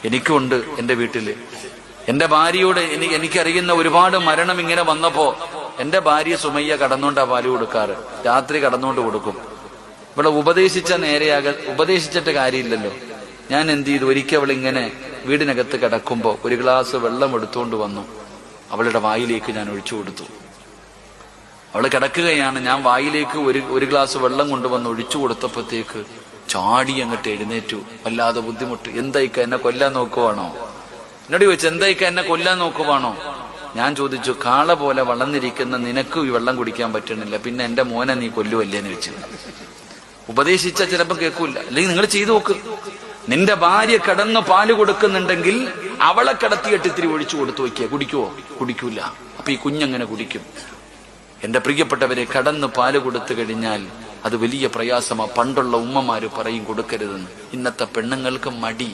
എനിക്കുണ്ട് എന്റെ വീട്ടില്. എന്റെ ഭാര്യയോട് എനിക്കറിയുന്ന ഒരുപാട് മരണം ഇങ്ങനെ വന്നപ്പോ എന്റെ ഭാര്യ സുമയ്യ കടന്നുകൊണ്ടാ പാല് കൊടുക്കാറ്. രാത്രി കടന്നുകൊണ്ട് കൊടുക്കും. ഇവിടെ ഉപദേശിച്ചിട്ട് കാര്യമില്ലല്ലോ. ഞാൻ എന്ത് ചെയ്തു, ഒരിക്കൽ അവളിങ്ങനെ വീടിനകത്ത് കിടക്കുമ്പോ ഒരു ഗ്ലാസ് വെള്ളം എടുത്തുകൊണ്ട് വന്നു. അവളുടെ വായിലേക്ക് ഞാൻ ഒഴിച്ചു കൊടുത്തു. അവള് കിടക്കുകയാണ്, ഞാൻ വായിലേക്ക് ഒരു ഗ്ലാസ് വെള്ളം കൊണ്ടുവന്ന് ഒഴിച്ചു കൊടുത്തപ്പോഴത്തേക്ക് ചാടി അങ്ങോട്ട് എഴുന്നേറ്റു. വല്ലാതെ ബുദ്ധിമുട്ട്. എന്തായിക്ക, എന്നെ കൊല്ലാൻ നോക്കുവാണോ? എന്നോട് ചോദിച്ചു, എന്തായിക്ക, എന്നെ കൊല്ലാൻ നോക്കുവാണോ? ഞാൻ ചോദിച്ചു, കാള പോലെ വളർന്നിരിക്കുന്ന നിനക്ക് ഈ വെള്ളം കുടിക്കാൻ പറ്റണില്ല, പിന്നെ എന്റെ മോനെ നീ കൊല്ലുവല്ലേന്ന് വെച്ചു. ഉപദേശിച്ച ചിലപ്പോ കേൾക്കൂല. അല്ലെങ്കിൽ നിങ്ങൾ ചെയ്തു നോക്ക്. നിന്റെ ഭാര്യ കിടന്ന് പാല് കൊടുക്കുന്നുണ്ടെങ്കിൽ അവളെ കിടത്തിയിട്ട് ഇത്തിരി ഒഴിച്ചു കൊടുത്തു വയ്ക്കുക. കുടിക്കുവോ? കുടിക്കൂല. അപ്പൊ ഈ കുഞ്ഞെങ്ങനെ കുടിക്കും? എന്റെ പ്രിയപ്പെട്ടവരെ, കടന്ന് പാല് കൊടുത്തു കഴിഞ്ഞാൽ അത് വലിയ പ്രയാസമാ. പണ്ടുള്ള ഉമ്മമാര് പറയും കൊടുക്കരുതെന്ന്. ഇന്നത്തെ പെണ്ണുങ്ങൾക്ക് മടി.